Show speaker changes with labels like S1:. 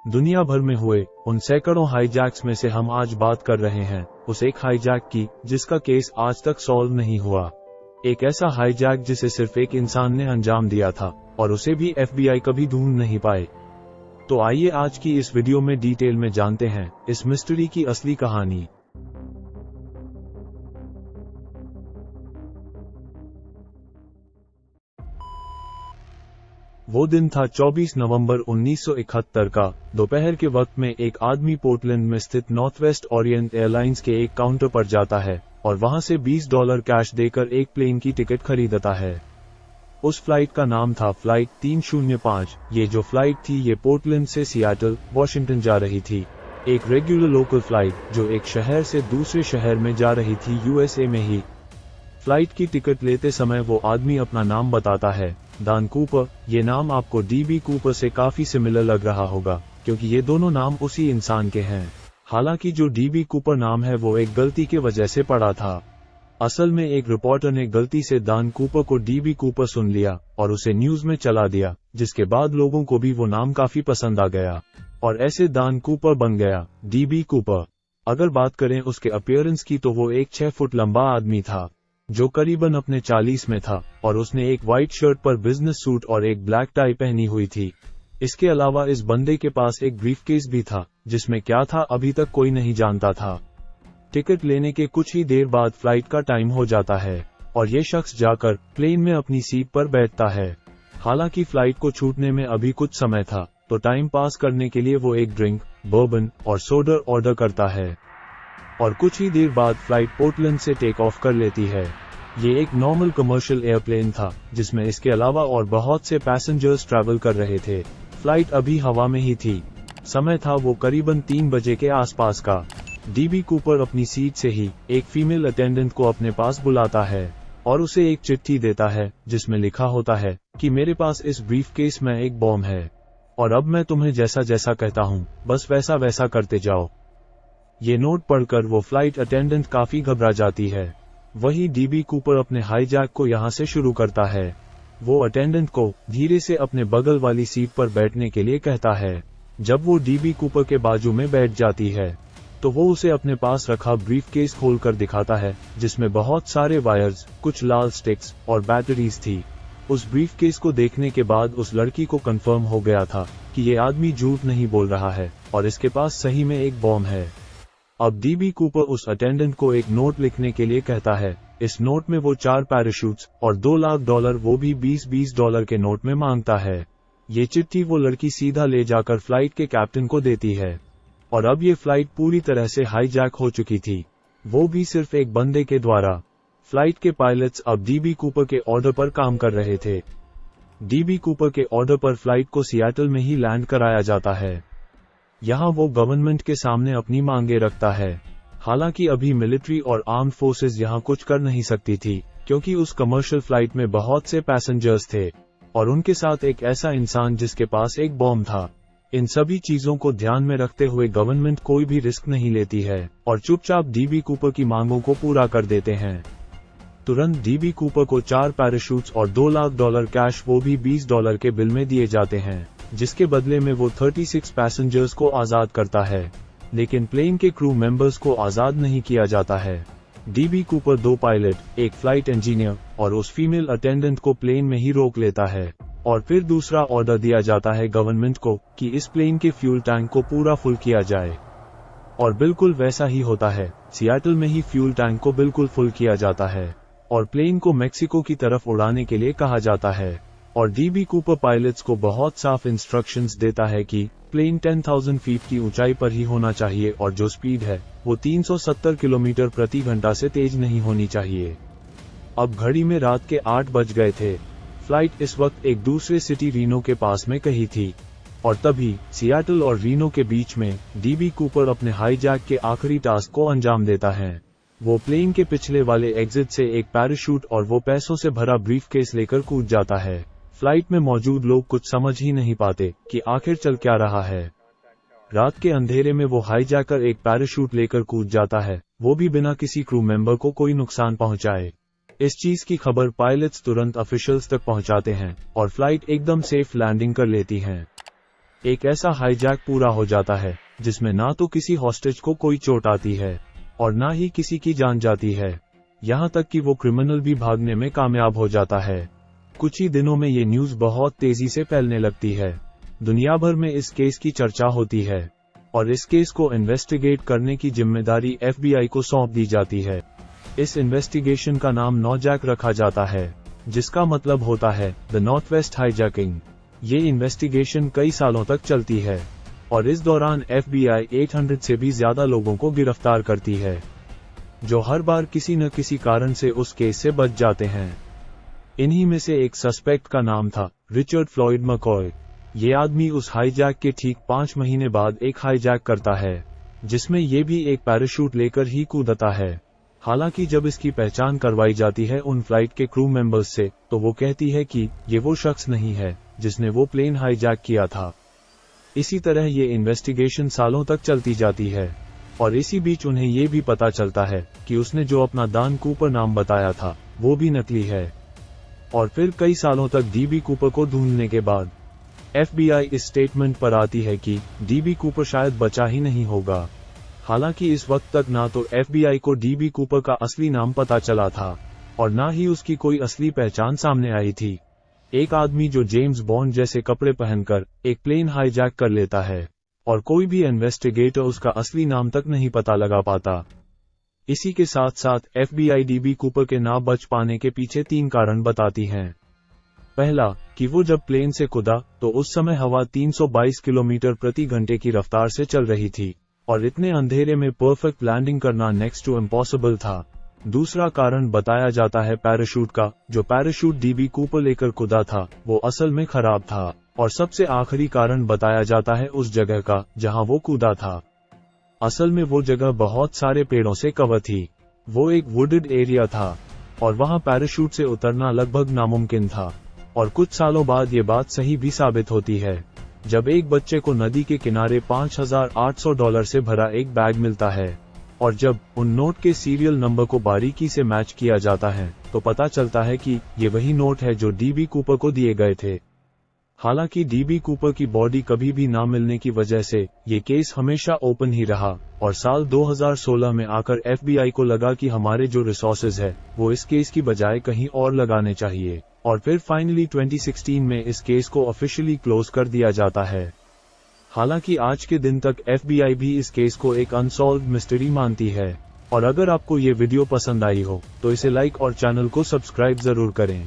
S1: दुनिया भर में हुए उन सैकड़ों हाईजैक्स में से हम आज बात कर रहे हैं उस एक हाईजैक की जिसका केस आज तक सॉल्व नहीं हुआ। एक ऐसा हाईजैक जिसे सिर्फ एक इंसान ने अंजाम दिया था और उसे भी FBI कभी ढूंढ नहीं पाए। तो आइए आज की इस वीडियो में डिटेल में जानते हैं इस मिस्ट्री की असली कहानी। वो दिन था 24 नवंबर 1971 का। दोपहर के वक्त में एक आदमी पोर्टलैंड में स्थित नॉर्थवेस्ट ओरिएंट एयरलाइंस के एक काउंटर पर जाता है और वहां से $20 कैश देकर एक प्लेन की टिकट खरीदता है। उस फ्लाइट का नाम था फ्लाइट 305। ये जो फ्लाइट थी ये पोर्टलैंड से सियाटल वॉशिंगटन जा रही थी। एक रेगुलर लोकल फ्लाइट जो एक शहर से दूसरे शहर में जा रही थी USA में ही। फ्लाइट की टिकट लेते समय वो आदमी अपना नाम बताता है, दान कूपर। ये नाम आपको DB कूपर से काफी सिमिलर लग रहा होगा क्योंकि ये दोनों नाम उसी इंसान के हैं। हालांकि जो DB कूपर नाम है वो एक गलती की वजह से पड़ा था। असल में एक रिपोर्टर ने गलती से दान कूपर को DB कूपर सुन लिया और उसे न्यूज में चला दिया, जिसके बाद लोगों को भी वो नाम काफी पसंद आ गया और ऐसे दान कूपर बन गया DB कूपर। अगर बात करें उसके अपीयरेंस की तो वो एक 6 फुट लंबा आदमी था जो करीबन अपने 40 में था और उसने एक व्हाइट शर्ट पर बिजनेस सूट और एक ब्लैक टाई पहनी हुई थी। इसके अलावा इस बंदे के पास एक ब्रीफकेस भी था जिसमें क्या था अभी तक कोई नहीं जानता था। टिकट लेने के कुछ ही देर बाद फ्लाइट का टाइम हो जाता है और ये शख्स जाकर प्लेन में अपनी सीट पर बैठता है। हालांकि फ्लाइट को छूटने में अभी कुछ समय था तो टाइम पास करने के लिए वो एक ड्रिंक, बर्बन और सोडा ऑर्डर करता है और कुछ ही देर बाद फ्लाइट पोर्टलैंड से टेक ऑफ कर लेती है। ये एक नॉर्मल कमर्शियल एयरप्लेन था जिसमें इसके अलावा और बहुत से पैसेंजर्स ट्रैवल कर रहे थे। फ्लाइट अभी हवा में ही थी। समय था वो करीबन 3 बजे के आसपास का। DB कूपर अपनी सीट से ही एक फीमेल अटेंडेंट को अपने पास बुलाता है और उसे एक चिट्ठी देता है जिसमें लिखा होता है कि मेरे पास इस ब्रीफकेस में एक बॉम्ब है और अब मैं तुम्हें जैसा जैसा कहता हूँ बस वैसा वैसा करते जाओ। ये नोट पढ़कर वो फ्लाइट अटेंडेंट काफी घबरा जाती है। वही DB कूपर अपने हाईजैक को यहाँ से शुरू करता है। वो अटेंडेंट को धीरे से अपने बगल वाली सीट पर बैठने के लिए कहता है। जब वो DB कूपर के बाजू में बैठ जाती है तो वो उसे अपने पास रखा ब्रीफकेस खोलकर दिखाता है जिसमें बहुत सारे वायर्स, कुछ लाल स्टिक्स और बैटरीज थी। उस ब्रीफकेस को देखने के बाद उस लड़की को कंफर्म हो गया था कि ये आदमी झूठ नहीं बोल रहा है और इसके पास सही में एक बॉम्ब है। अब DB कूपर उस अटेंडेंट को एक नोट लिखने के लिए कहता है। इस नोट में वो 4 पैराशूट्स और $2 लाख वो भी $20 के नोट में मांगता है। ये चिट्ठी वो लड़की सीधा ले जाकर फ्लाइट के कैप्टन को देती है और अब ये फ्लाइट पूरी तरह से हाईजैक हो चुकी थी, वो भी सिर्फ एक बंदे के द्वारा। फ्लाइट के पायलट्स अब DB कूपर के ऑर्डर पर काम कर रहे थे। DB कूपर के ऑर्डर पर फ्लाइट को सियाटल में ही लैंड कराया जाता है। यहाँ वो गवर्नमेंट के सामने अपनी मांगे रखता है। हालांकि अभी मिलिट्री और आर्म्ड फोर्सेस यहाँ कुछ कर नहीं सकती थी क्योंकि उस कमर्शियल फ्लाइट में बहुत से पैसेंजर्स थे और उनके साथ एक ऐसा इंसान जिसके पास एक बॉम्ब था। इन सभी चीजों को ध्यान में रखते हुए गवर्नमेंट कोई भी रिस्क नहीं लेती है और चुपचाप DB कूपर की मांगों को पूरा कर देते हैं। तुरंत DB कूपर को 4 पैराशूट्स और $2 लाख कैश वो भी $20 के बिल में दिए जाते हैं, जिसके बदले में वो 36 पैसेंजर्स को आजाद करता है। लेकिन प्लेन के क्रू मेंबर्स को आजाद नहीं किया जाता है। DB कूपर 2 पायलट, एक फ्लाइट इंजीनियर और उस फीमेल अटेंडेंट को प्लेन में ही रोक लेता है और फिर दूसरा ऑर्डर दिया जाता है गवर्नमेंट को कि इस प्लेन के फ्यूल टैंक को पूरा फुल किया जाए। और बिल्कुल वैसा ही होता है। सियाटल में ही फ्यूल टैंक को बिल्कुल फुल किया जाता है और प्लेन को मेक्सिको की तरफ उड़ाने के लिए कहा जाता है और DB कूपर पायलट्स को बहुत साफ इंस्ट्रक्शंस देता है कि प्लेन 10,000 फीट की ऊंचाई पर ही होना चाहिए और जो स्पीड है वो 370 किलोमीटर प्रति घंटा से तेज नहीं होनी चाहिए। अब घड़ी में रात के 8 बज गए थे। फ्लाइट इस वक्त एक दूसरे सिटी रीनो के पास में कहीं थी और तभी सियाटल और रीनो के बीच में DB कूपर अपने हाईजैक के आखिरी टास्क को अंजाम देता है। वो प्लेन के पिछले वाले एग्जिट से एक पैराशूट और वो पैसों से भरा ब्रीफकेस लेकर कूद जाता है। फ्लाइट में मौजूद लोग कुछ समझ ही नहीं पाते कि आखिर चल क्या रहा है। रात के अंधेरे में वो हाईजैकर एक पैराशूट लेकर कूद जाता है, वो भी बिना किसी क्रू मेंबर को कोई नुकसान पहुंचाए। इस चीज की खबर पायलट्स तुरंत ऑफिशियल्स तक पहुंचाते हैं और फ्लाइट एकदम सेफ लैंडिंग कर लेती है। एक ऐसा हाईजैक पूरा हो जाता है जिसमें ना तो किसी हॉस्टेज को कोई चोट आती है और ना ही किसी की जान जाती है, यहाँ तक कि वो क्रिमिनल भी भागने में कामयाब हो जाता है। कुछ ही दिनों में ये न्यूज़ बहुत तेजी से फैलने लगती है। दुनिया भर में इस केस की चर्चा होती है और इस केस को इन्वेस्टिगेट करने की जिम्मेदारी FBI को सौंप दी जाती है। इस इन्वेस्टिगेशन का नाम नॉजैक रखा जाता है, जिसका मतलब होता है द नॉर्थ वेस्ट हाईजैकिंग। ये इन्वेस्टिगेशन कई सालों तक चलती है और इस दौरान FBI 800 से भी ज्यादा लोगों को गिरफ्तार करती है, जो हर बार किसी न किसी कारण से उस केस से बच जाते हैं। इन्हीं में से एक सस्पेक्ट का नाम था रिचर्ड फ्लॉयड मैकॉय। ये आदमी उस हाईजैक के ठीक 5 महीने बाद एक हाईजैक करता है, जिसमें ये भी एक पैराशूट लेकर ही कूदता है। हालांकि जब इसकी पहचान करवाई जाती है उन फ्लाइट के क्रू मेंबर्स से, तो वो कहती है कि ये वो शख्स नहीं है जिसने वो प्लेन हाईजैक किया था। इसी तरह ये इन्वेस्टिगेशन सालों तक चलती जाती है और इसी बीच उन्हें ये भी पता चलता है कि उसने जो अपना दान कूपर नाम बताया था वो भी नकली है। और फिर कई सालों तक DB कूपर को ढूंढने के बाद FBI इस स्टेटमेंट पर आती है कि DB कूपर शायद बचा ही नहीं होगा। हालांकि इस वक्त तक ना तो FBI को DB कूपर का असली नाम पता चला था और ना ही उसकी कोई असली पहचान सामने आई थी। एक आदमी जो जेम्स बॉन्ड जैसे कपड़े पहनकर एक प्लेन हाईजैक कर लेता है और कोई भी इन्वेस्टिगेटर उसका असली नाम तक नहीं पता लगा पाता। इसी के साथ साथ FBI DB कूपर के ना बच पाने के पीछे 3 कारण बताती हैं। पहला, कि वो जब प्लेन से कूदा तो उस समय हवा 322 किलोमीटर प्रति घंटे की रफ्तार से चल रही थी और इतने अंधेरे में परफेक्ट लैंडिंग करना नेक्स्ट टू इम्पॉसिबल था। दूसरा कारण बताया जाता है पैराशूट का। जो पैराशूट DB कूपर लेकर कूदा था वो असल में खराब था। और सबसे आखिरी कारण बताया जाता है उस जगह का जहां वो कूदा था। असल में वो जगह बहुत सारे पेड़ों से कवर थी। वो एक वुडेड एरिया था और वहां पैराशूट से उतरना लगभग नामुमकिन था। और कुछ सालों बाद ये बात सही भी साबित होती है, जब एक बच्चे को नदी के किनारे $5,800 से भरा एक बैग मिलता है और जब उन नोट के सीरियल नंबर को बारीकी से मैच किया जाता है तो पता चलता है कि ये वही नोट है जो DB कूपर को दिए गए थे। हालांकि DB कूपर की बॉडी कभी भी ना मिलने की वजह से ये केस हमेशा ओपन ही रहा और साल 2016 में आकर FBI को लगा कि हमारे जो रिसोर्सेज है वो इस केस की बजाय कहीं और लगाने चाहिए और फिर फाइनली 2016 में इस केस को ऑफिशियली क्लोज कर दिया जाता है। हालांकि आज के दिन तक FBI भी इस केस को एक अनसॉल्व्ड मिस्ट्री मानती है। और अगर आपको ये वीडियो पसंद आई हो तो इसे लाइक और चैनल को सब्सक्राइब जरूर करें।